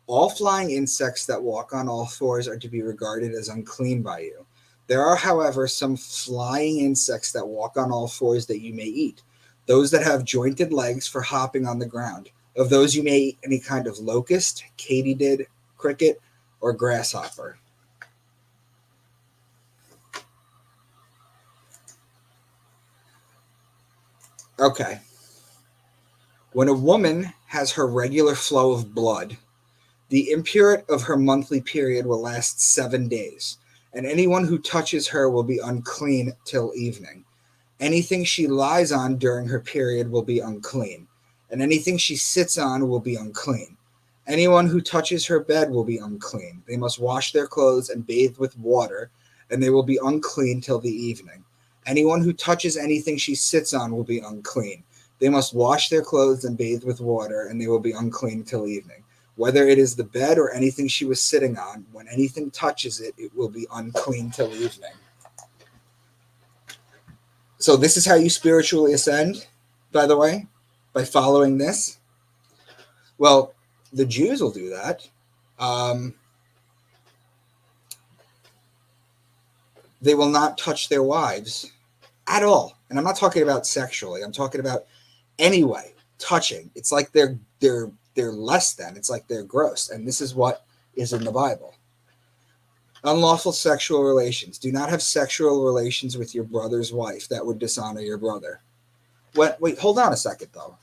All flying insects that walk on all fours are to be regarded as unclean by you. There are, however, some flying insects that walk on all fours that you may eat. Those that have jointed legs for hopping on the ground. Of those you may eat any kind of locust, katydid, cricket, or grasshopper. Okay. When a woman has her regular flow of blood, the impurity of her monthly period will last 7 days, and anyone who touches her will be unclean till evening. Anything she lies on during her period will be unclean, and anything she sits on will be unclean. Anyone who touches her bed will be unclean. They must wash their clothes and bathe with water, and they will be unclean till the evening. Anyone who touches anything she sits on will be unclean. They must wash their clothes and bathe with water, and they will be unclean till evening. Whether it is the bed or anything she was sitting on, when anything touches it, it will be unclean till evening. So this is how you spiritually ascend, by the way, by following this. Well, the Jews will do that. They will not touch their wives at all. And I'm not talking about sexually. I'm talking about anyway, touching. It's like they're less than. It's like they're gross. And this is what is in the Bible. Unlawful sexual relations. Do not have sexual relations with your brother's wife. That would dishonor your brother. Wait, hold on a second, though.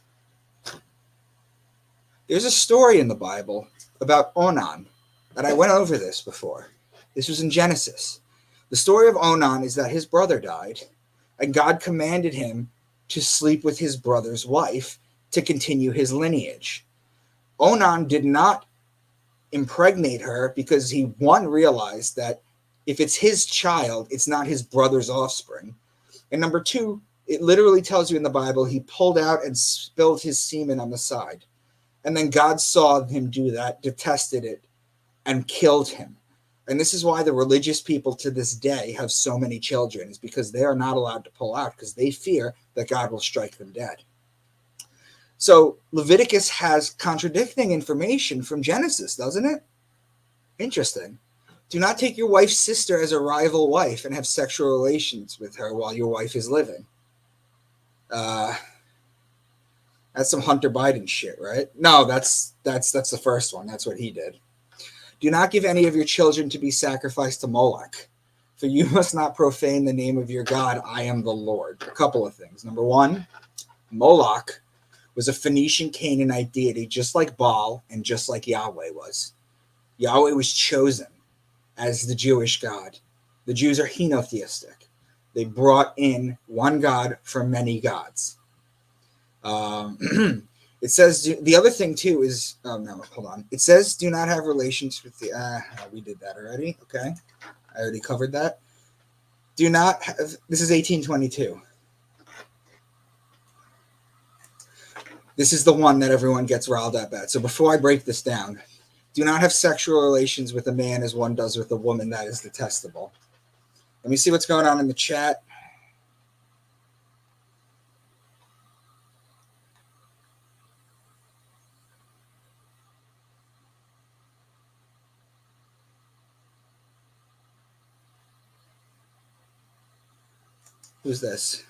There's a story in the Bible about Onan, and I went over this before. This was in Genesis. The story of Onan is that his brother died, and God commanded him to sleep with his brother's wife to continue his lineage. Onan did not impregnate her because he, one, realized that if it's his child, it's not his brother's offspring. And number two, it literally tells you in the Bible, he pulled out and spilled his semen on the side. And then God saw him do that, detested it, and killed him. And this is why the religious people to this day have so many children, is because they are not allowed to pull out because they fear that God will strike them dead. So Leviticus has contradicting information from Genesis, doesn't it? Interesting. Do not take your wife's sister as a rival wife and have sexual relations with her while your wife is living. That's some Hunter Biden shit, right? No, that's the first one. That's what he did. Do not give any of your children to be sacrificed to Moloch, for you must not profane the name of your God. I am the Lord. A couple of things. Number one, Moloch was a Phoenician Canaanite deity, just like Baal and just like Yahweh was. Yahweh was chosen as the Jewish God. The Jews are henotheistic. They brought in one God from many gods. It says the other thing too is no, hold on. It says do not have relations with the. We did that already. Okay, I already covered that. Do not have. This is 1822. This is the one that everyone gets riled up at. So before I break this down, do not have sexual relations with a man as one does with a woman. That is detestable. Let me see what's going on in the chat. Who's this?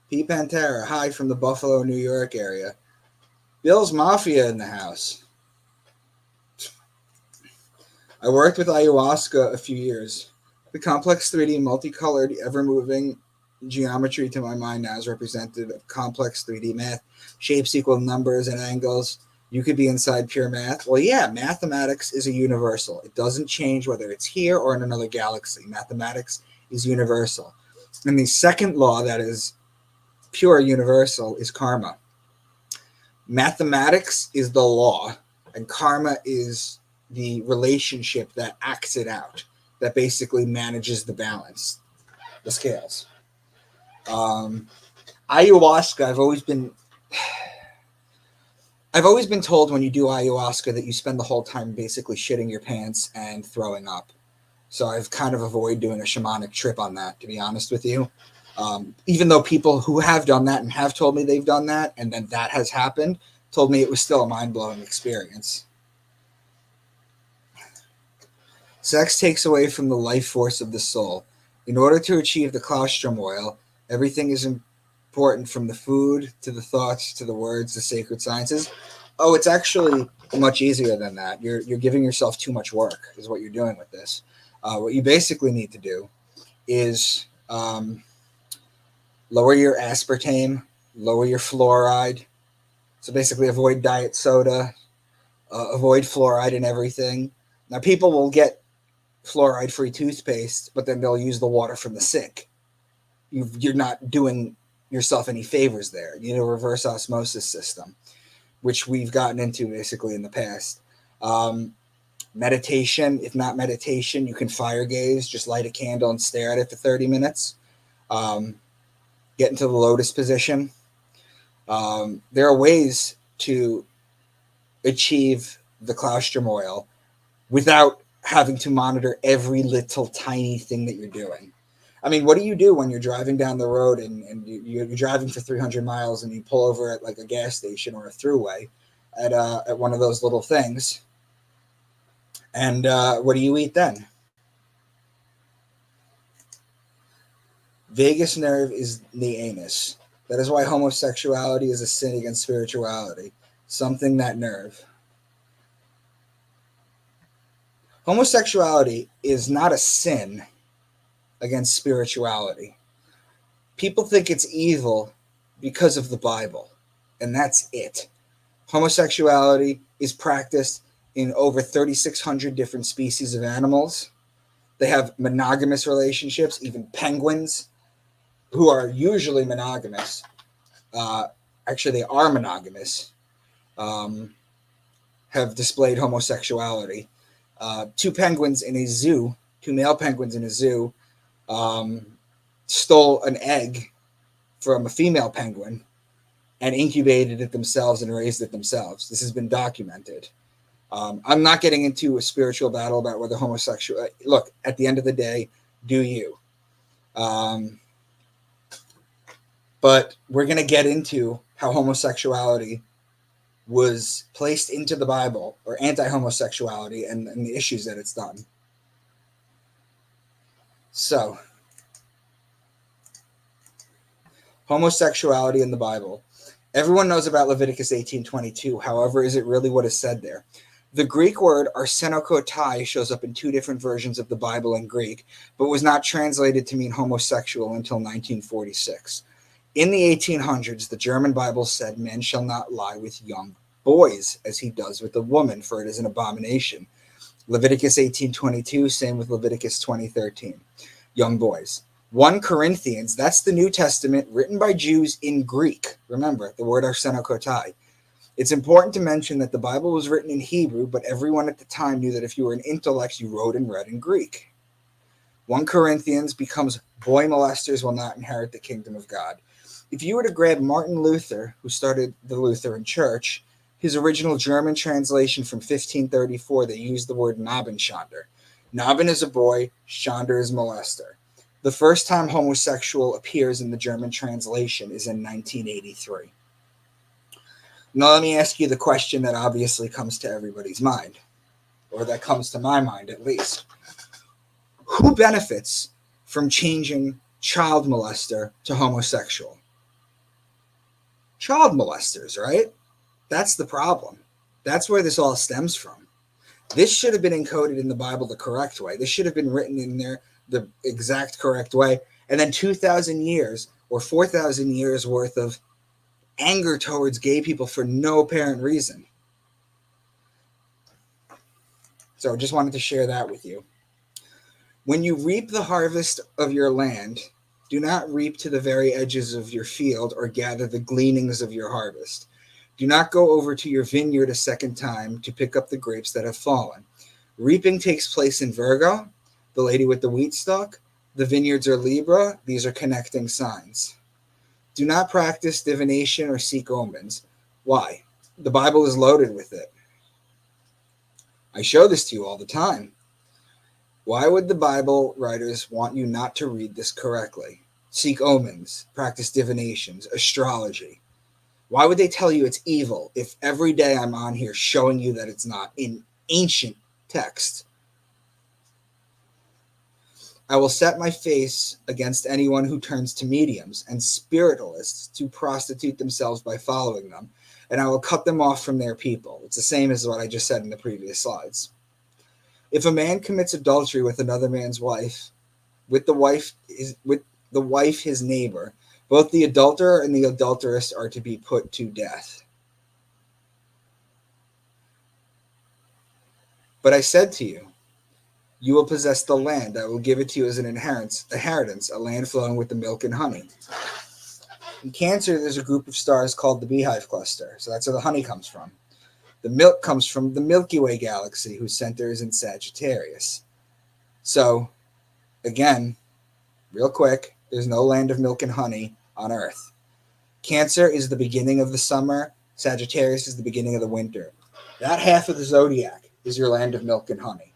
P. Pantera. Hi from the Buffalo, New York area. Bill's Mafia in the house. I worked with ayahuasca a few years. The complex 3D, multicolored, ever-moving geometry to my mind now is representative of complex 3D math. Shapes equal numbers and angles. You could be inside pure math. Well, yeah, mathematics is a universal. It doesn't change whether it's here or in another galaxy. Mathematics is universal. And the second law that is pure universal is karma. Mathematics is the law, and karma is the relationship that acts it out, that basically manages the balance, the scales. Ayahuasca, I've always been told when you do ayahuasca that you spend the whole time basically shitting your pants and throwing up. So I've kind of avoided doing a shamanic trip on that, to be honest with you. Even though people who have done that and have told me they've done that, and then that has happened, told me it was still a mind-blowing experience. Sex takes away from the life force of the soul. In order to achieve the colostrum oil, everything is important from the food to the thoughts to the words, the sacred sciences. Oh, it's actually much easier than that. You're giving yourself too much work, is what you're doing with this. What you basically need to do is lower your aspartame, lower your fluoride. So basically, avoid diet soda, avoid fluoride in everything. Now, people will get fluoride-free toothpaste, but then they'll use the water from the sink. You're not doing yourself any favors there. You need a reverse osmosis system, which we've gotten into basically in the past. Meditation, if not meditation, you can fire gaze, just light a candle and stare at it for 30 minutes. Get into the lotus position. There are ways to achieve the colostrum oil without having to monitor every little tiny thing that you're doing. I mean, what do you do when you're driving down the road and you're driving for 300 miles and you pull over at like a gas station or a throughway at one of those little things? And what do you eat then? Vagus nerve is the anus. That is why homosexuality is a sin against spirituality. Something that nerve. Homosexuality is not a sin against spirituality. People think it's evil because of the Bible, and that's it. Homosexuality is practiced in over 3,600 different species of animals. They have monogamous relationships, even penguins, who are usually monogamous. Actually, they are monogamous, have displayed homosexuality. Two male penguins in a zoo, stole an egg from a female penguin and incubated it themselves and raised it themselves. This has been documented. I'm not getting into a spiritual battle about whether homosexual. Look, at the end of the day, do you? But we're going to get into how homosexuality was placed into the Bible, or anti-homosexuality, and the issues that it's done. So, homosexuality in the Bible. Everyone knows about Leviticus 18:22. However, is it really what is said there? The Greek word arsenokotai shows up in two different versions of the Bible in Greek, but was not translated to mean homosexual until 1946. In the 1800s, the German Bible said, "Man shall not lie with young boys, as he does with a woman, for it is an abomination." Leviticus 18:22, same with Leviticus 20:13. Young boys. 1 Corinthians, that's the New Testament written by Jews in Greek. Remember, the word arsenokotai. It's important to mention that the Bible was written in Hebrew, but everyone at the time knew that if you were an intellect, you wrote and read in Greek. 1 Corinthians becomes, boy molesters will not inherit the kingdom of God. If you were to grab Martin Luther, who started the Lutheran Church, his original German translation from 1534, they used the word Nabenschonder. Naben is a boy, Schonder is molester. The first time homosexual appears in the German translation is in 1983. Now, let me ask you the question that obviously comes to everybody's mind, or that comes to my mind at least. Who benefits from changing child molester to homosexual? Child molesters, right? That's the problem. That's where this all stems from. This should have been encoded in the Bible the correct way. This should have been written in there the exact correct way. And then 2,000 years or 4,000 years worth of anger towards gay people for no apparent reason. So just wanted to share that with you. When you reap the harvest of your land, do not reap to the very edges of your field or gather the gleanings of your harvest. Do not go over to your vineyard a second time to pick up the grapes that have fallen. Reaping takes place in Virgo, the lady with the wheat stalk. The vineyards are Libra. These are connecting signs. Do not practice divination or seek omens. Why? The Bible is loaded with it. I show this to you all the time. Why would the Bible writers want you not to read this correctly? Seek omens, practice divinations, astrology. Why would they tell you it's evil if every day I'm on here showing you that it's not in ancient text? I will set my face against anyone who turns to mediums and spiritualists to prostitute themselves by following them, and I will cut them off from their people. It's the same as what I just said in the previous slides. If a man commits adultery with another man's wife, with the wife his neighbor, both the adulterer and the adulteress are to be put to death. But I said to you, you will possess the land. I will give it to you as an inheritance, a land flowing with the milk and honey. In Cancer, there's a group of stars called the Beehive Cluster. So that's where the honey comes from. The milk comes from the Milky Way galaxy, whose center is in Sagittarius. So, again, real quick, there's no land of milk and honey on Earth. Cancer is the beginning of the summer. Sagittarius is the beginning of the winter. That half of the zodiac is your land of milk and honey.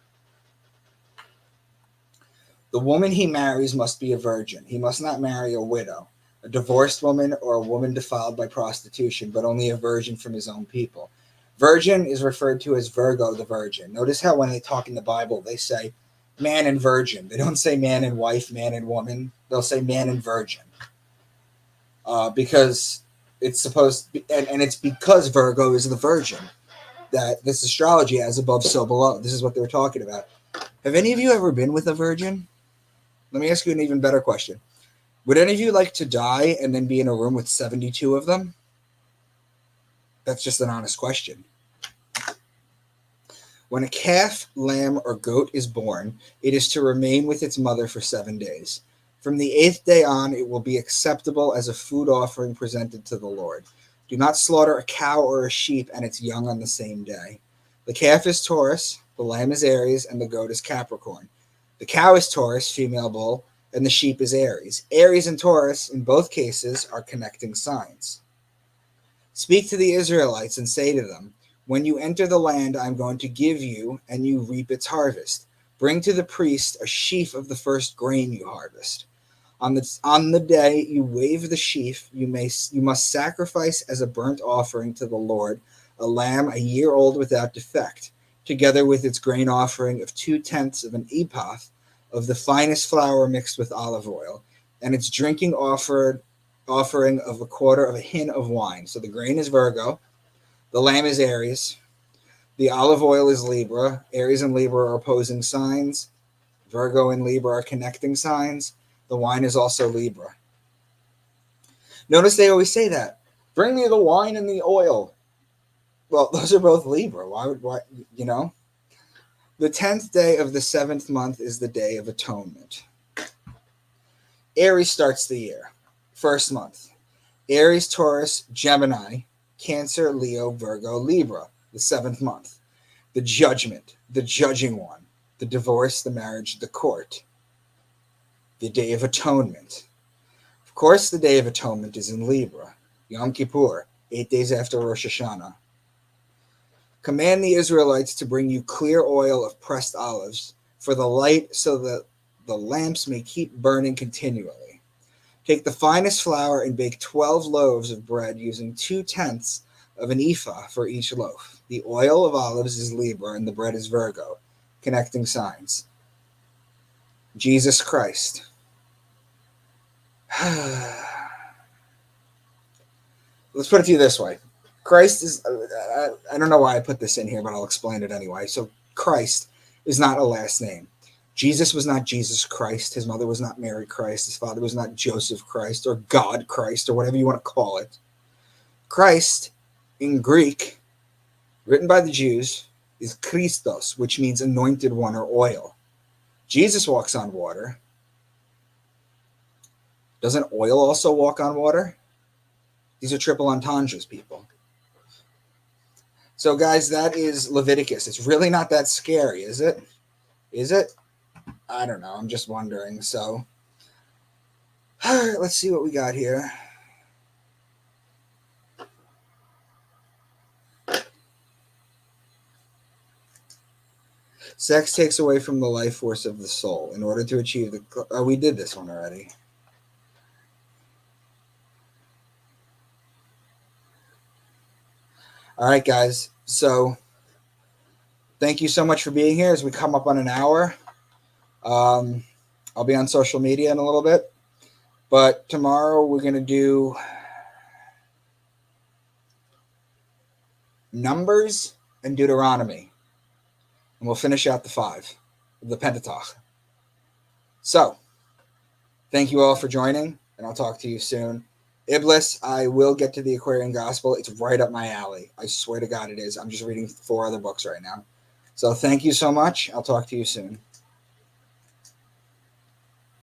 The woman he marries must be a virgin. He must not marry a widow, a divorced woman, or a woman defiled by prostitution, but only a virgin from his own people. Virgin is referred to as Virgo the virgin. Notice how when they talk in the Bible, they say man and virgin. They don't say man and wife, man and woman. They'll say man and virgin. Because it's supposed to be, and it's because Virgo is the virgin that this astrology has above, so below. This is what they're talking about. Have any of you ever been with a virgin? Let me ask you an even better question. Would any of you like to die and then be in a room with 72 of them? That's just an honest question. When a calf, lamb, or goat is born, it is to remain with its mother for 7 days. From the 8th day on, it will be acceptable as a food offering presented to the Lord. Do not slaughter a cow or a sheep and its young on the same day. The calf is Taurus, the lamb is Aries, and the goat is Capricorn. The cow is Taurus, female bull, and the sheep is Aries. Aries and Taurus, in both cases, are connecting signs. Speak to the Israelites and say to them, when you enter the land I am going to give you, and you reap its harvest, bring to the priest a sheaf of the first grain you harvest. On the day you wave the sheaf, you must sacrifice as a burnt offering to the Lord a lamb a year old without defect, together with its grain offering of 2/10 of an ephah of the finest flour mixed with olive oil, and its drinking offering of 1/4 of a hin of wine. So the grain is Virgo, the lamb is Aries, the olive oil is Libra. Aries and Libra are opposing signs. Virgo and Libra are connecting signs. The wine is also Libra. Notice they always say that. Bring me the wine and the oil. Well, those are both Libra. Why, you know? The 10th day of the 7th month is the Day of Atonement. Aries starts the year. First month. Aries, Taurus, Gemini, Cancer, Leo, Virgo, Libra. The 7th month. The judgment, the judging one, the divorce, the marriage, the court. The Day of Atonement. Of course, the Day of Atonement is in Libra. Yom Kippur, 8 days after Rosh Hashanah. Command the Israelites to bring you clear oil of pressed olives for the light so that the lamps may keep burning continually. Take the finest flour and bake 12 loaves of bread using 2/10 of an ephah for each loaf. The oil of olives is Libra and the bread is Virgo, connecting signs. Jesus Christ. Let's put it to you this way. Christ is, I don't know why I put this in here, but I'll explain it anyway. So Christ is not a last name. Jesus was not Jesus Christ. His mother was not Mary Christ. His father was not Joseph Christ or God Christ or whatever you want to call it. Christ in Greek, written by the Jews, is Christos, which means anointed one or oil. Jesus walks on water. Doesn't oil also walk on water? These are triple entendres, people. So, guys, that is Leviticus. It's really not that scary, is it? Is it? I don't know. I'm just wondering. So, all right, let's see what we got here. Sex takes away from the life force of the soul in order to achieve the... Oh, we did this one already. All right, guys. So thank you so much for being here as we come up on an hour. I'll be on social media in a little bit. But tomorrow we're going to do Numbers and Deuteronomy. And we'll finish out the 5, the Pentateuch. So, thank you all for joining, and I'll talk to you soon. Iblis, I will get to the Aquarian Gospel. It's right up my alley. I swear to God it is. I'm just reading 4 other books right now. So thank you so much. I'll talk to you soon.